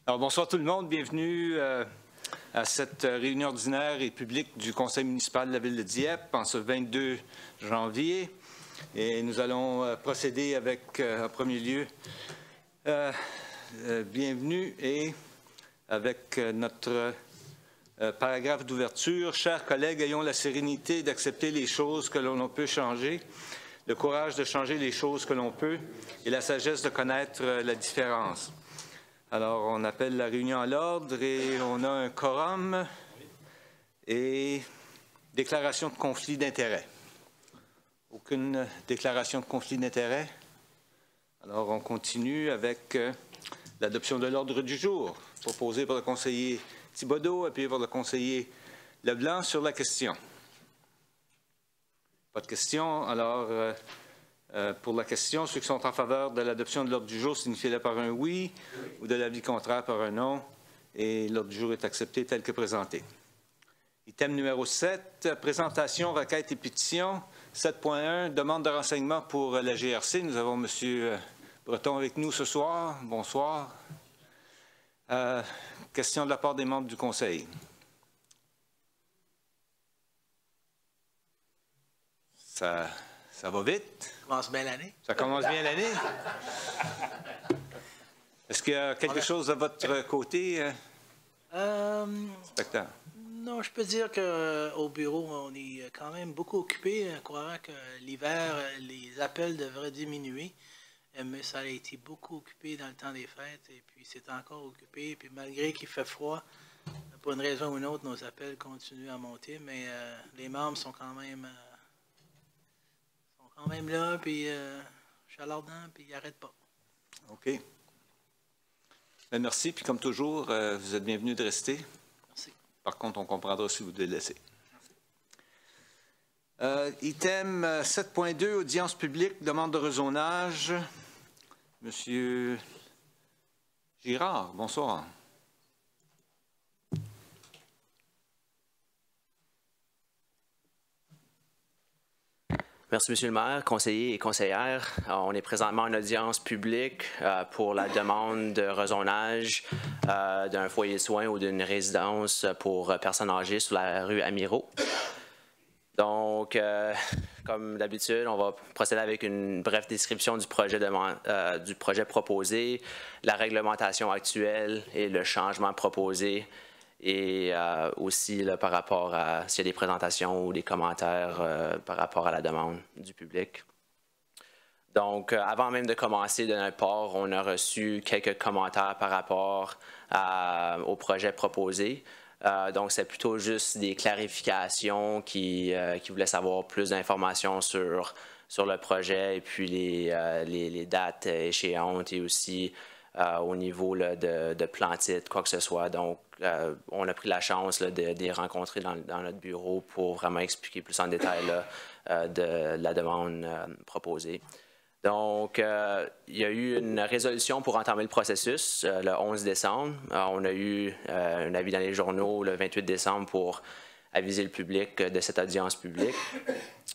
Alors, bonsoir tout le monde, bienvenue à cette réunion ordinaire et publique du Conseil municipal de la Ville de Dieppe en ce 22 janvier. Et nous allons procéder avec, en premier lieu, bienvenue et avec notre paragraphe d'ouverture. Chers collègues, ayons la sérénité d'accepter les choses que l'on peut changer, le courage de changer les choses que l'on peut et la sagesse de connaître la différence. Alors, on appelle la réunion à l'ordre et on a un quorum et déclaration de conflit d'intérêts. Aucune déclaration de conflit d'intérêts. Alors, on continue avec l'adoption de l'ordre du jour proposé par le conseiller Thibodeau, appuyé par le conseiller Leblanc sur la question. Pas de question. Alors, pour la question, ceux qui sont en faveur de l'adoption de l'ordre du jour signifient-le par un oui ou de l'avis contraire par un non. Et l'ordre du jour est accepté tel que présenté. Item numéro 7, présentation, requête et pétition. 7.1, demande de renseignement pour la GRC. Nous avons M. Breton avec nous ce soir. Bonsoir. Question de la part des membres du Conseil. Ça va vite? Ça commence bien l'année. Ça commence bien l'année? Est-ce qu'il y a quelque chose de votre côté, inspecteur? Non, je peux dire qu'au bureau, on est quand même beaucoup occupé. Je crois que l'hiver, les appels devraient diminuer. Mais ça a été beaucoup occupé dans le temps des fêtes et puis c'est encore occupé. Puis malgré qu'il fait froid, pour une raison ou une autre, nos appels continuent à monter. Mais les membres sont quand même là, puis chalardants, puis ils n'arrêtent pas. OK. Bien, merci. Puis comme toujours, vous êtes bienvenus de rester. Merci. Par contre, on comprendra si vous devez laisser. Item 7.2, audience publique, demande de rezonage. Monsieur Girard, bonsoir. Merci, Monsieur le maire, conseillers et conseillères. On est présentement en audience publique pour la demande de rezonage d'un foyer de soins ou d'une résidence pour personnes âgées sur la rue Amiraux. Donc, comme d'habitude, on va procéder avec une brève description du projet proposé, la réglementation actuelle et le changement proposé. Et aussi là, par rapport à s'il y a des présentations ou des commentaires par rapport à la demande du public. Donc, avant même de commencer de notre part, on a reçu quelques commentaires par rapport au projet proposé. Donc, c'est plutôt juste des clarifications qui voulaient savoir plus d'informations sur le projet et puis les dates échéantes et aussi au niveau là, de plan titre, quoi que ce soit. Donc, on a pris la chance là, de les rencontrer dans notre bureau pour vraiment expliquer plus en détail là, de la demande proposée. Donc, il y a eu une résolution pour entamer le processus le 11 décembre. On a eu un avis dans les journaux le 28 décembre pour aviser le public de cette audience publique.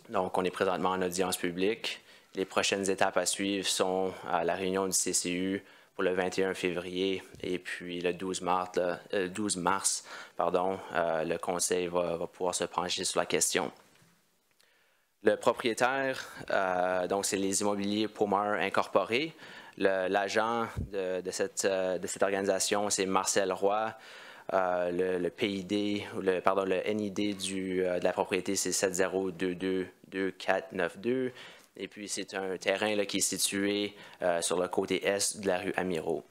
Donc, on est présentement en audience publique. Les prochaines étapes à suivre sont la réunion du CCU pour le 21 février et puis le 12 mars, le Conseil va pouvoir se pencher sur la question. Le propriétaire, donc c'est les Immobiliers Paumer Incorporés. L'agent de cette organisation, c'est Marcel Roy. Le PID, le NID de la propriété, c'est 70222492. Et puis, c'est un terrain là, qui est situé sur le côté est de la rue Amiraux.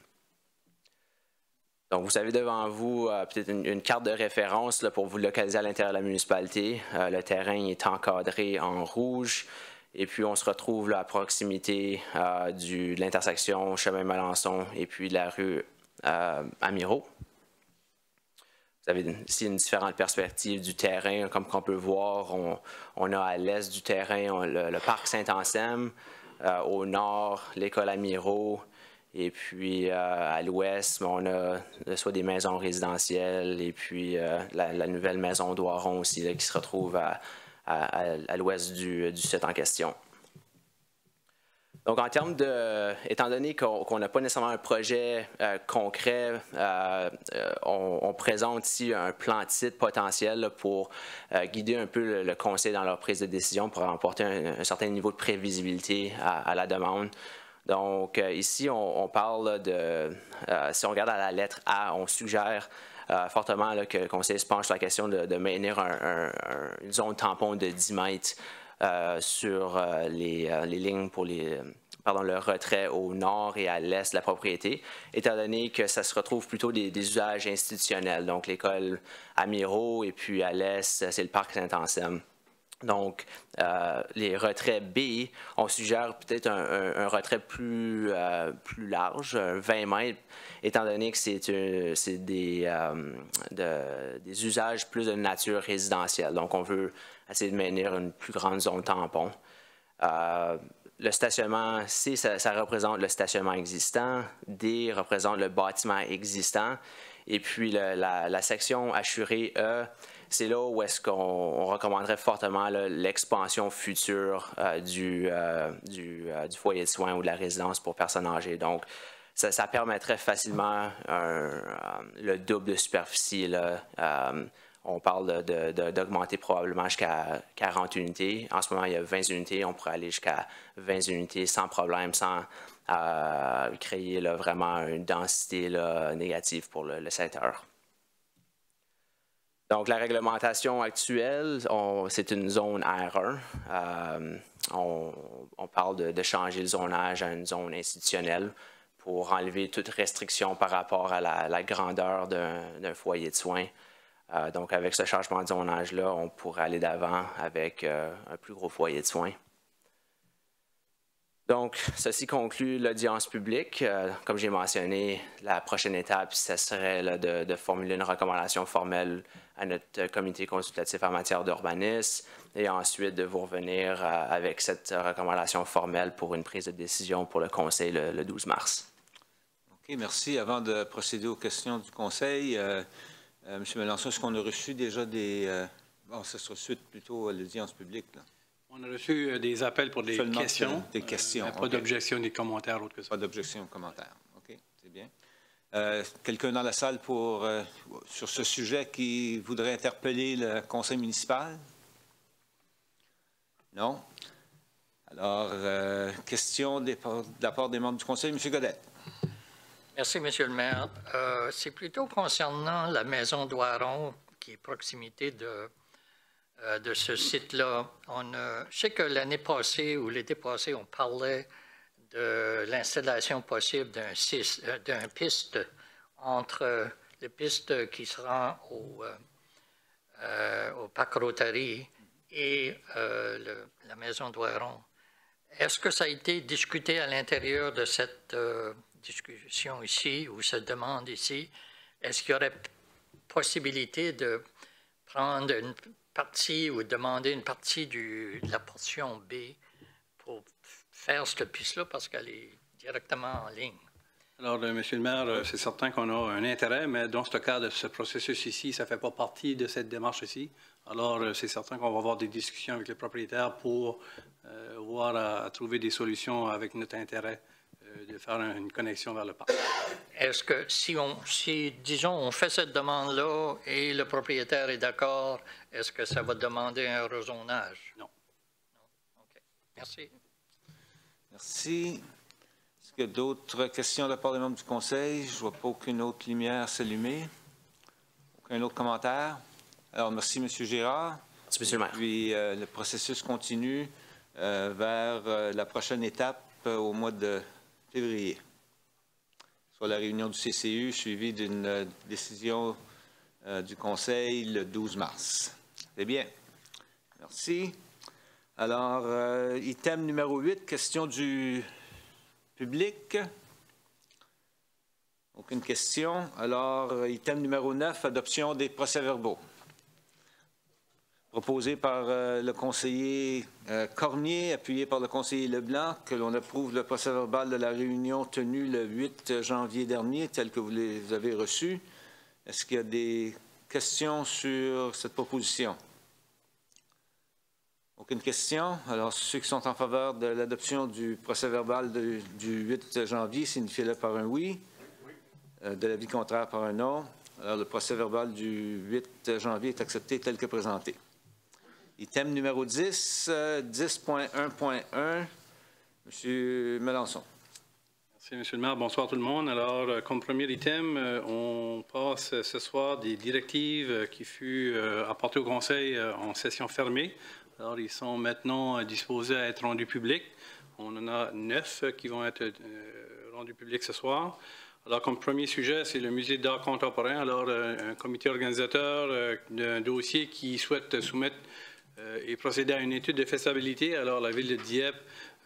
Donc, vous avez devant vous peut-être une carte de référence là, pour vous localiser à l'intérieur de la municipalité. Le terrain est encadré en rouge. Et puis, on se retrouve là, à proximité de l'intersection Chemin Melançon et puis de la rue Amiraux. Vous avez ici une différente perspective du terrain. Comme on peut voir, on a à l'est du terrain le parc Saint-Anselme, au nord, l'école Amiraux, et puis à l'ouest, on a soit des maisons résidentielles et puis la nouvelle maison d'Oiron aussi là, qui se retrouve à l'ouest du site en question. Donc, en termes de, étant donné qu'on n'a pas nécessairement un projet concret, on présente ici un plan titre potentiel là, pour guider un peu le conseil dans leur prise de décision pour apporter un certain niveau de prévisibilité à la demande. Donc, ici, on parle de, si on regarde à la lettre A, on suggère fortement là, que le conseil se penche sur la question de maintenir une zone tampon de 10 mètres sur les lignes pour le retrait au nord et à l'est de la propriété, étant donné que ça se retrouve plutôt des usages institutionnels, donc l'école Amiraux et puis à l'est, c'est le parc Saint-Anselme. Donc, les retraits B, on suggère peut-être un retrait plus large, 20 mètres, étant donné que c'est des usages plus de nature résidentielle. Donc, on veut essayer de maintenir une plus grande zone tampon. Le stationnement C, ça représente le stationnement existant. D représente le bâtiment existant. Et puis, la section assurée E, c'est là où est-ce qu'on recommanderait fortement l'expansion future du foyer de soins ou de la résidence pour personnes âgées. Donc, ça permettrait facilement le double de superficie. Là, on parle d'augmenter probablement jusqu'à 40 unités. En ce moment, il y a 20 unités. On pourrait aller jusqu'à 20 unités sans problème, sans créer là, vraiment une densité là, négative pour le secteur. Donc, la réglementation actuelle, c'est une zone R1. On parle de changer le zonage à une zone institutionnelle pour enlever toute restriction par rapport à la grandeur d'un foyer de soins. Donc, avec ce changement de zonage-là, on pourrait aller d'avant avec un plus gros foyer de soins. Donc, ceci conclut l'audience publique. Comme j'ai mentionné, la prochaine étape, ce serait là, de formuler une recommandation formelle à notre comité consultatif en matière d'urbanisme et ensuite de vous revenir avec cette recommandation formelle pour une prise de décision pour le conseil le 12 mars. OK, merci. Avant de procéder aux questions du conseil, M. Melançon, est-ce qu'on a reçu déjà des... bon, ça sera suite plutôt à l'audience publique, là. On a reçu des appels pour des questions. Des questions. Pas d'objection ni de commentaires autre que ça. Pas d'objection ou commentaires. OK, c'est bien. Quelqu'un dans la salle sur ce sujet qui voudrait interpeller le conseil municipal? Non? Alors, question de la part des membres du conseil. M. Godette. Merci, M. le maire. C'est plutôt concernant la maison Doiron, qui est proximité de ce site-là. Je sais que l'année passée ou l'été passé, on parlait de l'installation possible d'un piste entre le piste qui se rend au parc Rotary et la maison Doiron. Est-ce que ça a été discuté à l'intérieur de cette discussion ici ou cette demande ici? Est-ce qu'il y aurait possibilité de prendre une partie ou demander une partie de la portion B pour faire cette piste-là parce qu'elle est directement en ligne? Alors, Monsieur le maire, c'est certain qu'on a un intérêt, mais dans ce cas de ce processus ici, ça ne fait pas partie de cette démarche ici. Alors, c'est certain qu'on va avoir des discussions avec les propriétaires pour voir à trouver des solutions avec notre intérêt de faire une connexion vers le parc. Est-ce que si, disons, on fait cette demande-là et le propriétaire est d'accord, est-ce que ça va demander un rezonage? Non. Non? OK. Merci. Merci. Est-ce qu'il y a d'autres questions de la part des membres du conseil? Je ne vois pas aucune autre lumière s'allumer. Aucun autre commentaire? Alors, merci, M. Girard. Merci, M. le maire. Puis, le processus continue vers la prochaine étape au mois de février, soit la réunion du CCU suivie d'une décision du Conseil le 12 mars. C'est bien. Merci. Alors, item numéro 8, question du public. Aucune question. Alors, item numéro 9, adoption des procès-verbaux. Proposé par le conseiller Cormier, appuyé par le conseiller Leblanc, que l'on approuve le procès-verbal de la réunion tenue le 8 janvier dernier, tel que vous les avez reçus. Est-ce qu'il y a des questions sur cette proposition? Aucune question. Alors, ceux qui sont en faveur de l'adoption du procès-verbal du 8 janvier, signifiez-le par un oui. De l'avis contraire par un non. Alors, le procès-verbal du 8 janvier est accepté tel que présenté. Item numéro 10, 10.1.1, M. Melançon. Merci, M. le maire. Bonsoir tout le monde. Alors, comme premier item, on passe ce soir des directives qui furent apportées au Conseil en session fermée. Alors, ils sont maintenant disposés à être rendus publics. On en a 9 qui vont être rendus publics ce soir. Alors, comme premier sujet, c'est le Musée d'art contemporain. Alors, un comité organisateur d'un dossier qui souhaite soumettre et procéder à une étude de faisabilité. Alors, la Ville de Dieppe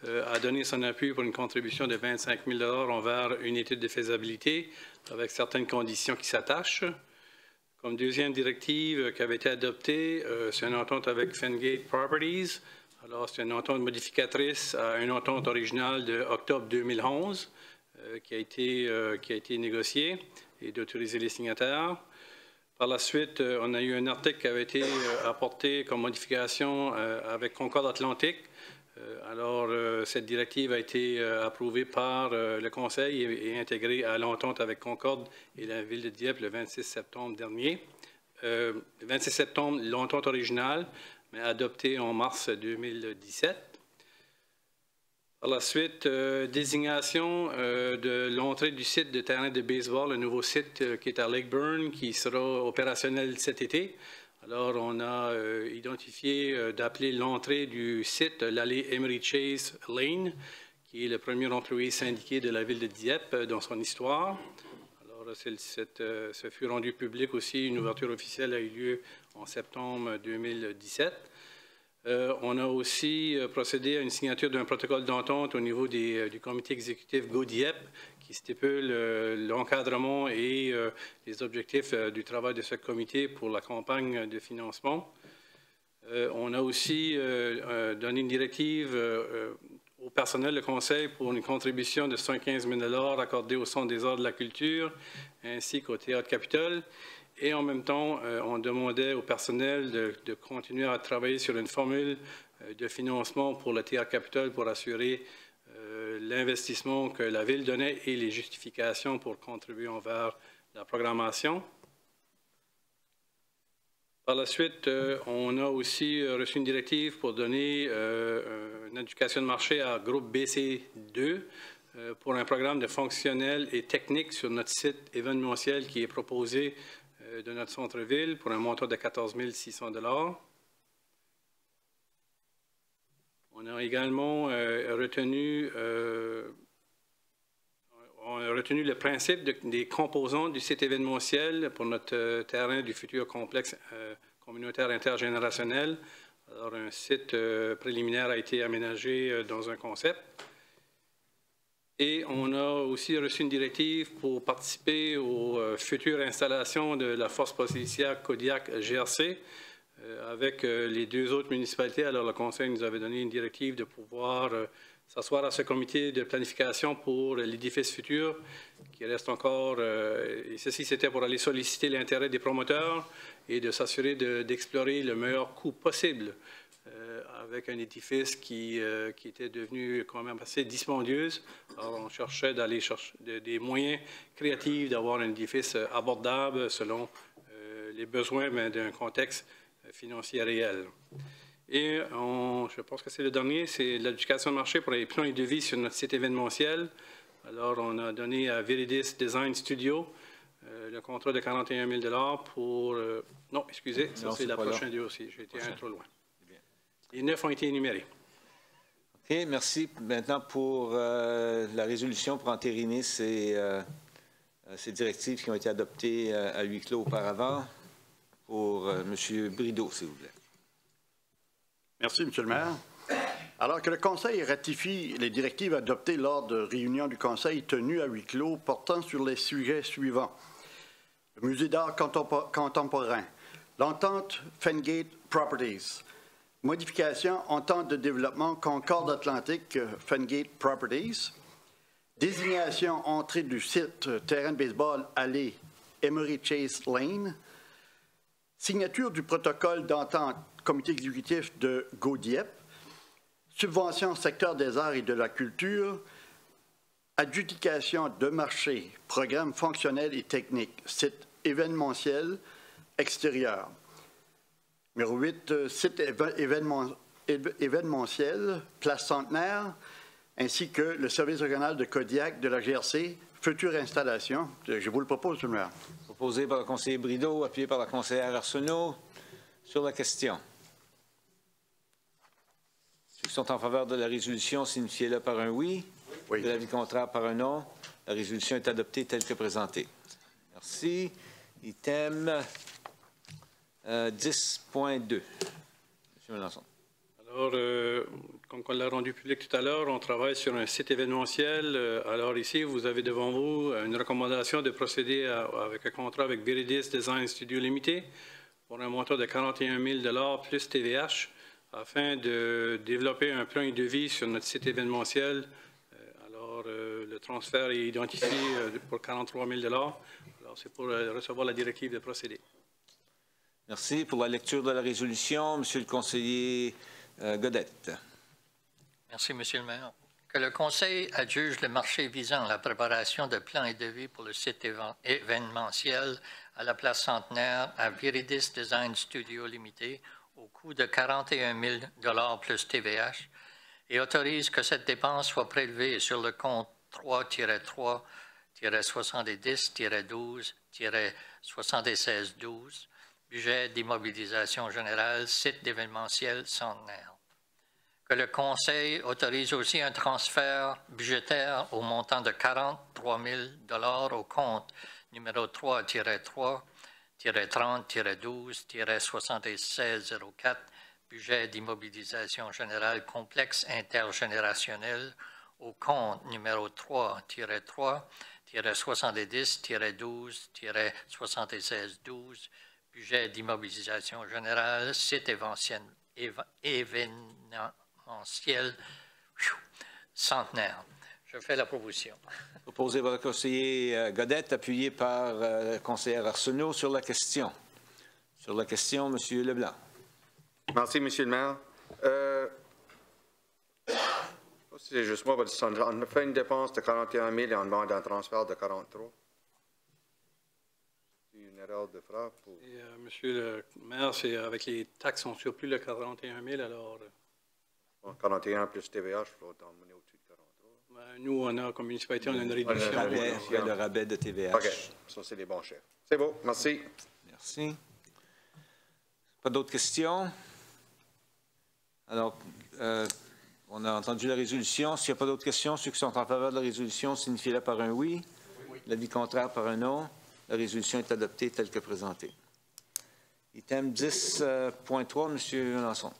a donné son appui pour une contribution de 25 000 $ envers une étude de faisabilité avec certaines conditions qui s'attachent. Comme deuxième directive qui avait été adoptée, c'est une entente avec Fengate Properties. Alors, c'est une entente modificatrice à une entente originale de octobre 2011 qui a été négociée et d'autoriser les signataires. Par la suite, on a eu un article qui avait été apporté comme modification avec Concorde Atlantique. Alors, cette directive a été approuvée par le Conseil et intégrée à l'entente avec Concorde et la Ville de Dieppe le 26 septembre dernier. Le 26 septembre, l'entente originale, mais adoptée en mars 2017. Par la suite, désignation de l'entrée du site de terrain de baseball, le nouveau site qui est à Lakeburn, qui sera opérationnel cet été. Alors, on a identifié d'appeler l'entrée du site l'allée Emery Chase Lane, qui est le premier employé syndiqué de la Ville de Dieppe dans son histoire. Alors, ce fut rendu public aussi. Une ouverture officielle a eu lieu en septembre 2017. On a aussi procédé à une signature d'un protocole d'entente au niveau du comité exécutif GO-Dieppe qui stipule l'encadrement et les objectifs du travail de ce comité pour la campagne de financement. On a aussi donné une directive au personnel de conseil pour une contribution de 115 000 $ accordée au Centre des arts de la culture ainsi qu'au Théâtre Capitole. Et en même temps, on demandait au personnel de continuer à travailler sur une formule de financement pour le Théâtre Capitole pour assurer l'investissement que la Ville donnait et les justifications pour contribuer envers la programmation. Par la suite, on a aussi reçu une directive pour donner une éducation de marché à groupe BC2 pour un programme de fonctionnel et technique sur notre site événementiel qui est proposé de notre centre-ville pour un montant de 14 600 $. On a également retenu le principe des composants du site événementiel pour notre terrain du futur complexe communautaire intergénérationnel. Alors, un site préliminaire a été aménagé dans un concept. Et on a aussi reçu une directive pour participer aux futures installations de la force policière Kodiak GRC avec les deux autres municipalités. Alors, le Conseil nous avait donné une directive de pouvoir s'asseoir à ce comité de planification pour l'édifice futur qui reste encore, et ceci c'était pour aller solliciter l'intérêt des promoteurs et de s'assurer d'explorer le meilleur coût possible avec un édifice qui était devenu quand même assez dispendieux. Alors, on cherchait d'aller chercher des moyens créatifs d'avoir un édifice abordable selon les besoins d'un contexte financier réel. Et je pense que c'est le dernier, c'est l'éducation de marché pour les plans et devis sur notre site événementiel. Alors, on a donné à Viridis Design Studio le contrat de 41 000 $ pour... non, excusez, ça c'est la prochaine dossier. J'ai été un trop loin. Les 9 ont été énumérés. OK, merci. Maintenant, pour la résolution pour entériner ces directives qui ont été adoptées à huis clos auparavant, pour M. Brideau, s'il vous plaît. Merci, M. le maire. Alors que le Conseil ratifie les directives adoptées lors de réunions du Conseil tenues à huis clos portant sur les sujets suivants. Le Musée d'art contemporain, l'entente Fengate Properties, modification entente de développement Concorde Atlantique Fengate Properties, désignation entrée du site terrain de baseball allée Emery Chase Lane, signature du protocole d'entente comité exécutif de GoDiep, subvention secteur des arts et de la culture, adjudication de marché, programme fonctionnel et technique, site événementiel extérieur. Numéro 8, site événementiel, place Centenaire, ainsi que le service régional de Kodiak de la GRC, future installation. Je vous le propose, M. le maire. Proposé par le conseiller Brideau, appuyé par la conseillère Arsenault. Sur la question. Ceux qui sont en faveur de la résolution, signifiez-le par un oui. Oui. De l'avis contraire par un non. La résolution est adoptée telle que présentée. Merci. Item 10.2. M. Melançon. Alors, comme on l'a rendu public tout à l'heure, on travaille sur un site événementiel. Alors ici, vous avez devant vous une recommandation de procéder avec un contrat avec Viridis Design Studio Limité pour un montant de 41 000 $ plus TVH afin de développer un plan de vie sur notre site événementiel. Alors, le transfert est identifié pour 43 000 $. Alors, c'est pour recevoir la directive de procéder. Merci. Pour la lecture de la résolution, Monsieur le conseiller Godette. Merci, Monsieur le maire. Que le Conseil adjuge le marché visant la préparation de plans et devis pour le site événementiel à la place Centenaire à Viridis Design Studio Limité au coût de 41 000 $ plus TVH et autorise que cette dépense soit prélevée sur le compte 3-3-70-12-7612, budget d'immobilisation générale, site d'événementiel Centenaire. Que le Conseil autorise aussi un transfert budgétaire au montant de 43 000 $ au compte numéro 3-3-30-12-7604, budget d'immobilisation générale complexe intergénérationnel au compte numéro 3-3-70-12-7612, budget d'immobilisation générale, site événementiel Centenaire. Je fais la proposition. Proposé par le conseiller Godette, appuyé par le conseiller Arsenault sur la question. Sur la question, M. Leblanc. Merci, M. le maire. Je ne sais pas si c'est juste moi, on fait une dépense de 41 000 et on demande un transfert de 43. C'est une erreur de frappe. Ou... Monsieur le maire, c'est avec les taxes, on surplus le 41 000, alors... 41 plus TVH, il faut emmener au-dessus de 43. Nous, on a, comme municipalité, on a une réduction. Il y a le rabais de TVH. OK, ça, c'est les bons chefs. C'est beau, merci. Merci. Pas d'autres questions? Alors, on a entendu la résolution. S'il n'y a pas d'autres questions, ceux qui sont en faveur de la résolution, signifiez-le par un oui. L'avis contraire par un non. La résolution est adoptée telle que présentée. Item 10.3, M. Melançon.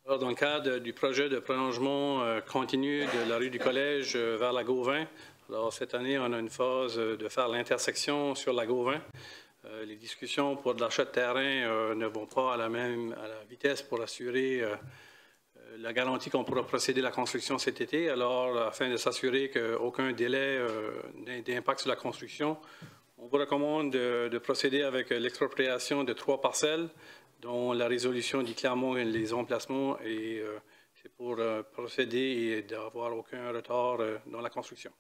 Alors, dans le cadre du projet de prolongement continu de la rue du Collège vers la Gauvin, alors cette année, on a une phase de faire l'intersection sur la Gauvin. Les discussions pour de l'achat de terrain ne vont pas à la vitesse pour assurer la garantie qu'on pourra procéder à la construction cet été. Alors, afin de s'assurer qu'aucun délai d'impact sur la construction, on vous recommande de procéder avec l'expropriation de 3 parcelles, dont la résolution dit clairement les emplacements et c'est pour procéder et d'avoir aucun retard dans la construction.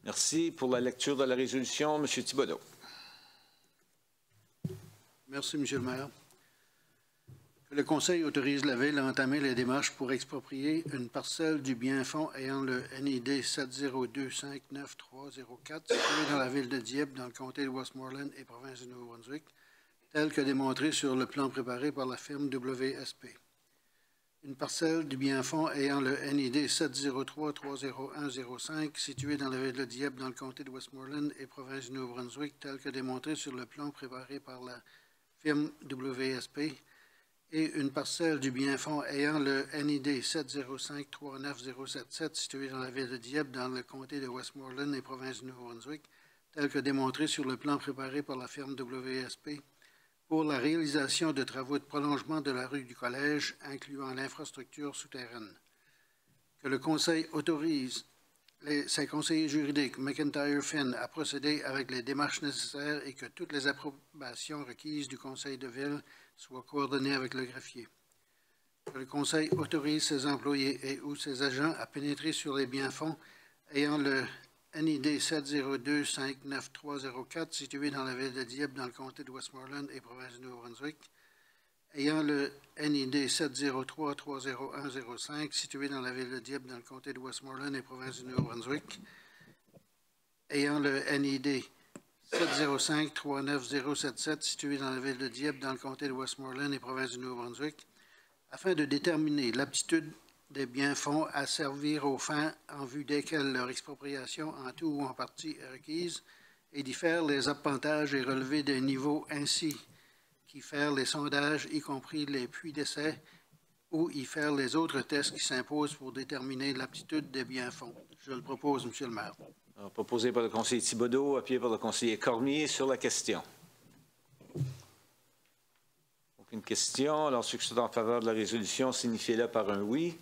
Merci. Pour la lecture de la résolution, M. Thibodeau. Merci, M. le maire. Que le Conseil autorise la Ville à entamer les démarches pour exproprier une parcelle du bien-fonds ayant le NID 702599304 située dans la Ville de Dieppe, dans le comté de Westmoreland et province du Nouveau-Brunswick, tel que démontré sur le plan préparé par la firme WSP. Une parcelle du bien-fonds ayant le NID 703-30105 située dans la ville de Dieppe, dans le comté de Westmoreland et province du Nouveau-Brunswick, tel que démontré sur le plan préparé par la firme WSP, et une parcelle du bien-fonds ayant le NID 705-39077 située dans la ville de Dieppe, dans le comté de Westmoreland et province du Nouveau-Brunswick, tel que démontré sur le plan préparé par la firme WSP, pour la réalisation de travaux de prolongement de la rue du Collège, incluant l'infrastructure souterraine. Que le Conseil autorise ses conseillers juridiques, McIntyre Finn, a procédé avec les démarches nécessaires et que toutes les approbations requises du Conseil de ville soient coordonnées avec le greffier. Que le Conseil autorise ses employés et ou ses agents à pénétrer sur les biens-fonds ayant le NID 702-59304 situé dans la ville de Dieppe dans le comté de Westmoreland et province du Nouveau-Brunswick, ayant le NID 703-30105 situé dans la ville de Dieppe dans le comté de Westmoreland et province du Nouveau-Brunswick, ayant le NID 705-39077 situé dans la ville de Dieppe dans le comté de Westmoreland et province du Nouveau-Brunswick, afin de déterminer l'aptitude des biens-fonds à servir aux fins en vue desquels leur expropriation en tout ou en partie est requise et d'y faire les appontages et relever des niveaux ainsi qu'y faire les sondages, y compris les puits d'essai, ou y faire les autres tests qui s'imposent pour déterminer l'aptitude des biens-fonds. Je le propose, M. le maire. Alors, proposé par le conseiller Thibodeau, appuyé par le conseiller Cormier sur la question. Aucune question. Alors, ceux qui sont en faveur de la résolution, signifiez-le par un oui,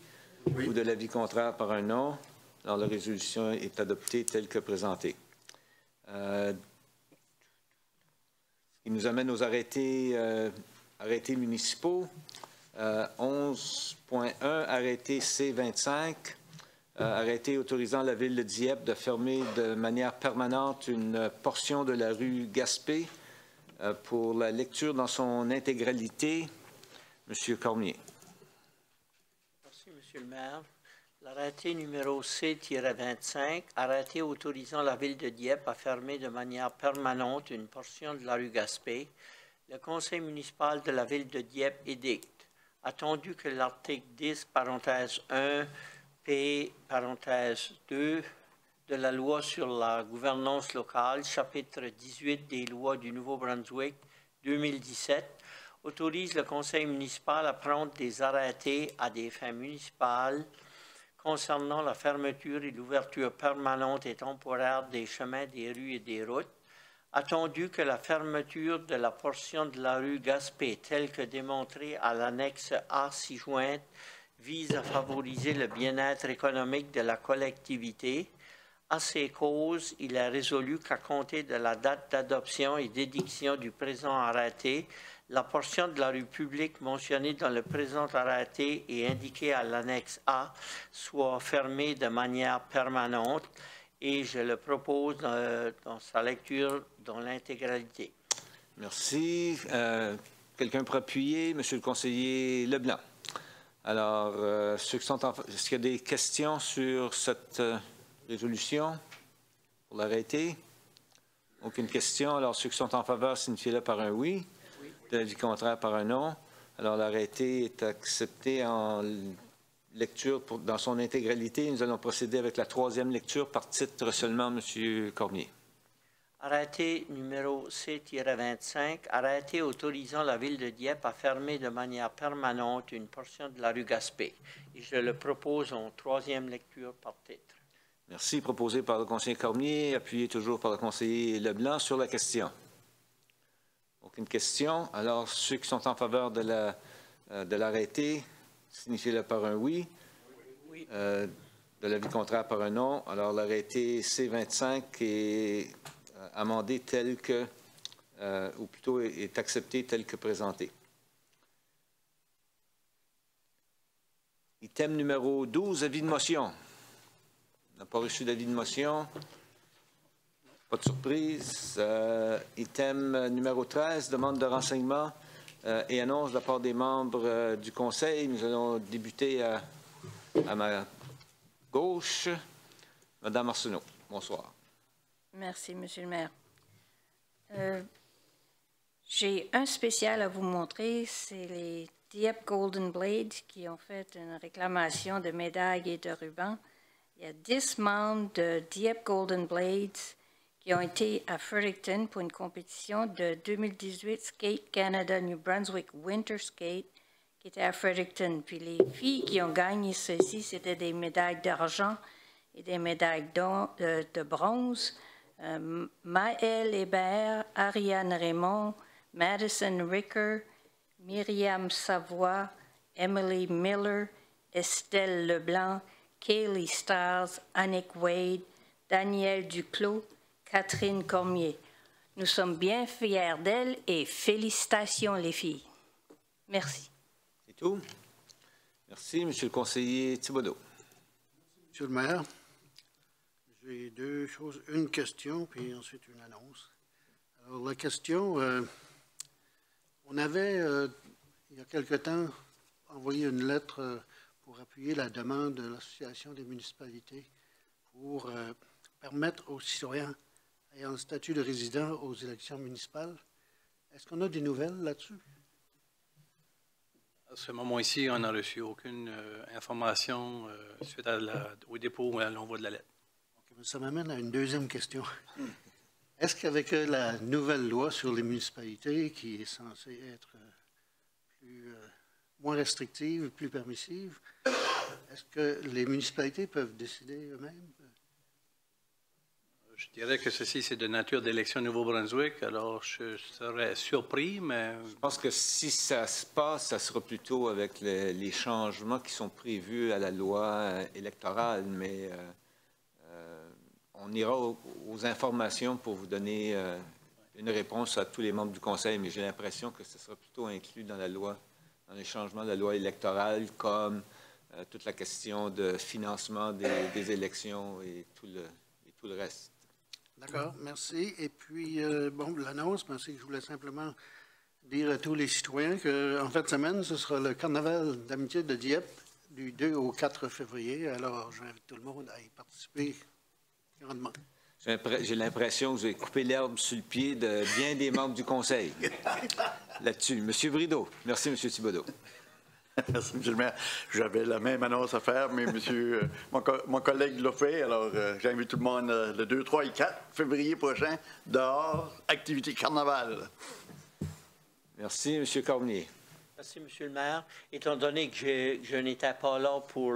ou de l'avis contraire par un non. Alors, la résolution est adoptée telle que présentée. Ce qui nous amène aux arrêtés municipaux. 11.1, arrêté C25, arrêté autorisant la ville de Dieppe de fermer de manière permanente une portion de la rue Gaspé. Pour la lecture dans son intégralité, M. Cormier. Merci, M. le maire. L'arrêté numéro C-25, arrêté autorisant la ville de Dieppe à fermer de manière permanente une portion de la rue Gaspé. Le conseil municipal de la ville de Dieppe édicte. Attendu que l'article 10, parenthèse 1, P, parenthèse 2, de la loi sur la gouvernance locale, chapitre 18 des lois du Nouveau-Brunswick 2017, autorise le conseil municipal à prendre des arrêtés à des fins municipales concernant la fermeture et l'ouverture permanente et temporaire des chemins, des rues et des routes, attendu que la fermeture de la portion de la rue Gaspé, telle que démontrée à l'annexe A ci-jointe, vise à favoriser le bien-être économique de la collectivité. À ces causes, il est résolu qu'à compter de la date d'adoption et d'édiction du présent arrêté, la portion de la rue publique mentionnée dans le présent arrêté et indiquée à l'annexe A soit fermée de manière permanente et je le propose dans sa lecture dans l'intégralité. Merci. Quelqu'un pour appuyer? Monsieur le conseiller Leblanc. Alors, ceux qui sont est-ce qu'il y a des questions sur cette résolution pour l'arrêter? Aucune question. Alors, ceux qui sont en faveur, signifiez-le par un oui. De l'avis contraire par un non. Alors, l'arrêté est accepté en lecture dans son intégralité. Nous allons procéder avec la troisième lecture par titre seulement, M. Cormier. Arrêté numéro C-25, arrêté autorisant la ville de Dieppe à fermer de manière permanente une portion de la rue Gaspé. Et je le propose en troisième lecture par titre. Merci. Proposé par le conseiller Cormier, appuyé toujours par le conseiller Leblanc sur la question. Aucune question. Alors, ceux qui sont en faveur de l'arrêté, signifiez-le par un oui. Oui. De l'avis contraire par un non. Alors, l'arrêté C-25 est amendé tel que, ou plutôt est accepté tel que présenté. Item numéro 12, avis de motion. On n'a pas reçu d'avis de motion. Pas de surprise. Item numéro 13, demande de renseignement et annonce de la part des membres du Conseil. Nous allons débuter à ma gauche. Madame Arsenault, bonsoir. Merci, Monsieur le maire. J'ai un spécial à vous montrer, c'est les Dieppe Golden Blade qui ont fait une réclamation de médailles et de rubans. Il y a 10 membres de Dieppe Golden Blades qui ont été à Fredericton pour une compétition de 2018 Skate Canada New Brunswick Winter Skate qui était à Fredericton. Puis les filles qui ont gagné ceci, c'était des médailles d'argent et des médailles de bronze. Maëlle Hébert, Ariane Raymond, Madison Ricker, Myriam Savoie, Emily Miller, Estelle Leblanc, Kaylee Stiles, Annick Wade, Danielle Duclos, Catherine Cormier. Nous sommes bien fiers d'elles et félicitations les filles. Merci. C'est tout. Merci, Monsieur le conseiller Thibodeau. Monsieur le maire, j'ai deux choses, une question puis ensuite une annonce. Alors la question, on avait il y a quelque temps envoyé une lettre pour appuyer la demande de l'Association des municipalités pour permettre aux citoyens ayant le statut de résident aux élections municipales. Est-ce qu'on a des nouvelles là-dessus? À ce moment-ci, on n'a reçu aucune information suite au dépôt ou à l'envoi de la lettre. Okay, ça m'amène à une deuxième question. Est-ce qu'avec la nouvelle loi sur les municipalités, qui est censée être moins restrictive, plus permissive, est-ce que les municipalités peuvent décider eux-mêmes? Je dirais que ceci, c'est de nature d'élection au Nouveau-Brunswick, alors je serais surpris, mais... Je pense que si ça se passe, ça sera plutôt avec les changements qui sont prévus à la loi électorale, mais on ira aux informations pour vous donner une réponse à tous les membres du Conseil, mais j'ai l'impression que ce sera plutôt inclus dans la loi, dans les changements de la loi électorale, comme toute la question de financement des élections et tout le reste. D'accord, merci. Et puis, bon, l'annonce, c'est que je voulais simplement dire à tous les citoyens qu'en fin de semaine, ce sera le carnaval d'amitié de Dieppe du 2 au 4 février. Alors, j'invite tout le monde à y participer grandement. J'ai l'impression que vous avez coupé l'herbe sur le pied de bien des membres du Conseil là-dessus. Monsieur Brideau. Merci, Monsieur Thibodeau. Merci, M. le maire. J'avais la même annonce à faire, mais mon collègue l'a fait. Alors, j'invite tout le monde le 2, 3 et 4 février prochain, dehors, activité carnaval. Merci, M. Cormier. Merci, M. le maire. Étant donné que je n'étais pas là pour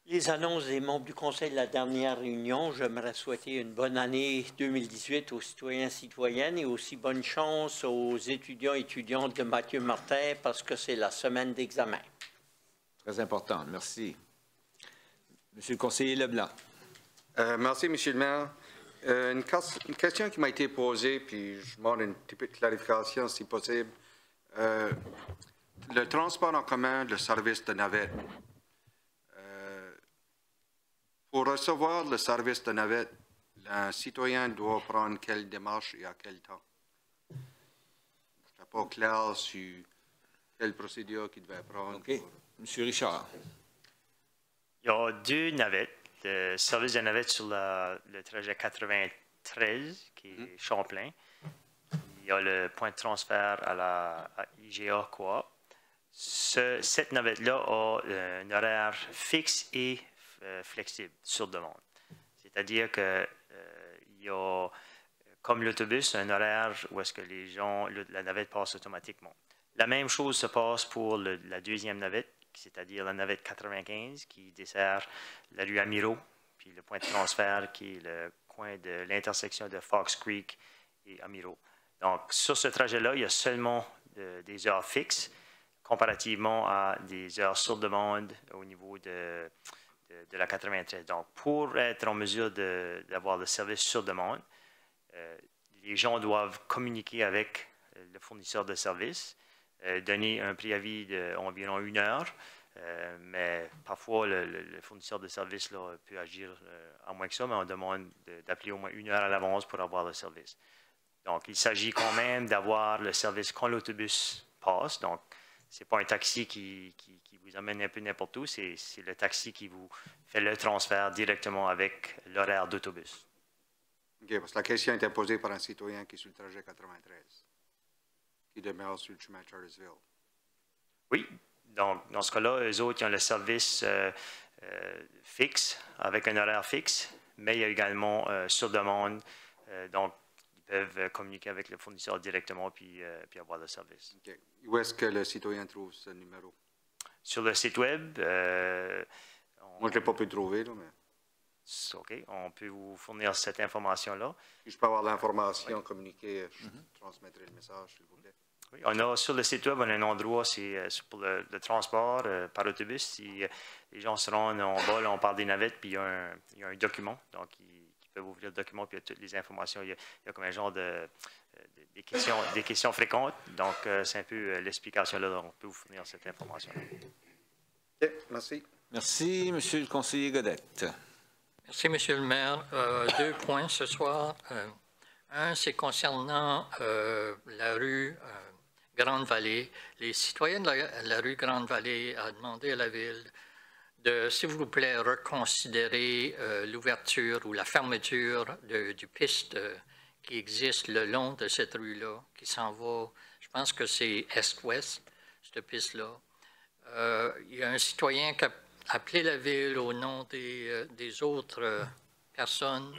les annonces des membres du Conseil de la dernière réunion, j'aimerais souhaiter une bonne année 2018 aux citoyens et citoyennes et aussi bonne chance aux étudiants et étudiantes de Mathieu Martin parce que c'est la semaine d'examen. Très important. Merci. Monsieur le conseiller Leblanc. Merci, Monsieur le maire. Une question qui m'a été posée, puis je demande une petite clarification si possible. Le transport en commun, le service de navette. Pour recevoir le service de navette, un citoyen doit prendre quelle démarche et à quel temps? Je n'étais pas clair sur quelle procédure qu'il devait prendre. OK. Monsieur Richard. Il y a deux navettes. Le service de navette sur le trajet 93, qui est Champlain. Il y a le point de transfert à IGA Coop. Cette navette-là a un horaire fixe et flexible sur demande. C'est-à-dire que il y a, comme l'autobus, un horaire où est-ce que la navette passe automatiquement. La même chose se passe pour la deuxième navette, c'est-à-dire la navette 95 qui dessert la rue Amiraux, puis le point de transfert qui est le coin de l'intersection de Fox Creek et Amiraux. Donc, sur ce trajet-là, il y a seulement des heures fixes comparativement à des heures sur demande au niveau de la 93. Donc, pour être en mesure d'avoir le service sur demande, les gens doivent communiquer avec le fournisseur de service, donner un préavis d'environ 1 heure, mais parfois le fournisseur de service là, peut agir à moins que ça, mais on demande d'appeler au moins 1 heure à l'avance pour avoir le service. Donc, il s'agit quand même d'avoir le service quand l'autobus passe. Donc, ce n'est pas un taxi qui vous amène un peu n'importe où, c'est le taxi qui vous fait le transfert directement avec l'horaire d'autobus. OK, parce que la question était posée par un citoyen qui est sur le trajet 93, qui demeure sur le chemin de Charlottesville. Oui, donc dans ce cas-là, eux autres, ils ont le service fixe, avec un horaire fixe, mais il y a également sur demande, donc ils peuvent communiquer avec le fournisseur directement puis avoir le service. OK. Où est-ce que le citoyen trouve ce numéro? Sur le site web. Moi, je ne l'ai pas pu trouver, là, mais... OK, on peut vous fournir cette information-là. Si je peux avoir l'information communiquée, je transmettrai le message, s'il vous plaît. Oui, on a sur le site web, on a un endroit, c'est pour le transport par autobus. Si les gens se rendent en bas, là, on parle des navettes, puis il y a un document. Donc, ils peuvent ouvrir le document, puis il y a toutes les informations. Il y a comme un genre des questions fréquentes. Donc, c'est un peu l'explication là, on peut vous fournir cette information. OK, merci. Merci, Monsieur le conseiller Godette. Merci, Monsieur le maire. 2 points ce soir. Un, c'est concernant la rue Grande-Vallée. Les citoyens de la rue Grande-Vallée ont demandé à la Ville de, s'il vous plaît, reconsidérer l'ouverture ou la fermeture du piste qui existe le long de cette rue-là, qui s'en va, je pense que c'est est-ouest, cette piste-là. Il y a un citoyen qui a appelé la Ville au nom des autres personnes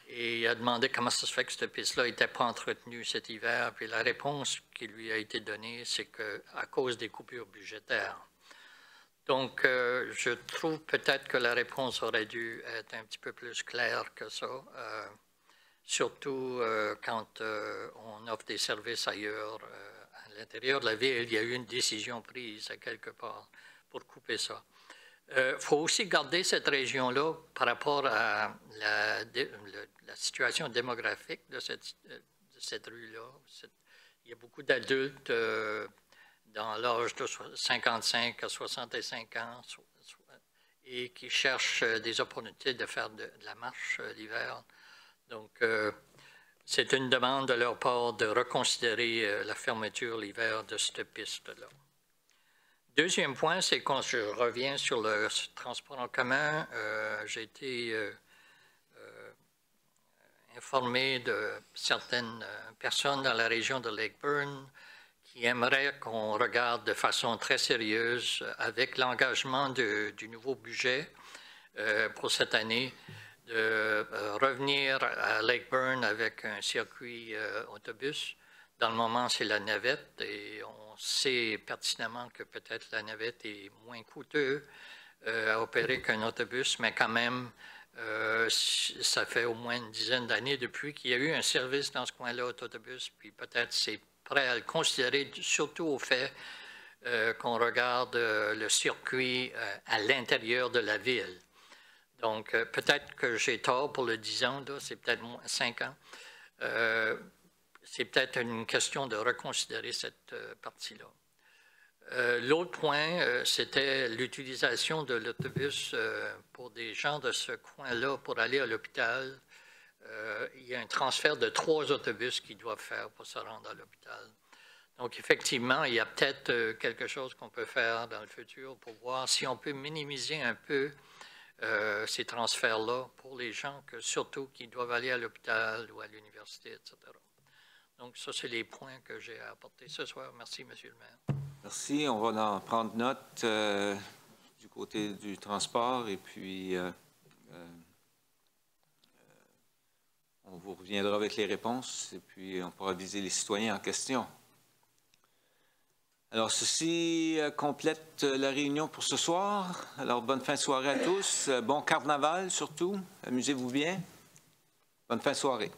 et il a demandé comment ça se fait que cette piste-là n'était pas entretenue cet hiver. Puis la réponse qui lui a été donnée, c'est qu'à cause des coupures budgétaires. Donc, je trouve peut-être que la réponse aurait dû être un petit peu plus claire que ça, surtout quand on offre des services ailleurs. À l'intérieur de la ville, il y a eu une décision prise à quelque part pour couper ça. Il faut aussi garder cette région-là par rapport à la situation démographique de cette rue-là. Il y a beaucoup d'adultes dans l'âge de 55 à 65 ans et qui cherchent des opportunités de faire de la marche l'hiver. Donc, c'est une demande de leur part de reconsidérer la fermeture l'hiver de cette piste-là. Deuxième point, c'est quand je reviens sur le transport en commun, j'ai été informé de certaines personnes dans la région de Lake Burn qui aimeraient qu'on regarde de façon très sérieuse avec l'engagement du nouveau budget pour cette année de revenir à Lake Burn avec un circuit autobus. Dans le moment, c'est la navette et on sait pertinemment que peut-être la navette est moins coûteuse à opérer qu'un autobus, mais quand même, ça fait au moins une dizaine d'années depuis qu'il y a eu un service dans ce coin-là, autobus, puis peut-être c'est prêt à le considérer, surtout au fait qu'on regarde le circuit à l'intérieur de la ville. Donc, peut-être que j'ai tort pour le 10 ans, c'est peut-être 5 ans. C'est peut-être une question de reconsidérer cette partie-là. L'autre point, c'était l'utilisation de l'autobus pour des gens de ce coin-là pour aller à l'hôpital. Il y a un transfert de 3 autobus qu'ils doivent faire pour se rendre à l'hôpital. Donc, effectivement, il y a peut-être quelque chose qu'on peut faire dans le futur pour voir si on peut minimiser un peu ces transferts-là pour les gens, surtout qui doivent aller à l'hôpital ou à l'université, etc. Donc, ça, c'est les points que j'ai à apporter ce soir. Merci, Monsieur le maire. Merci. On va en prendre note du côté du transport et puis on vous reviendra avec les réponses et puis on pourra viser les citoyens en question. Alors, ceci complète la réunion pour ce soir. Alors, bonne fin de soirée à tous. Bon carnaval surtout. Amusez-vous bien. Bonne fin de soirée.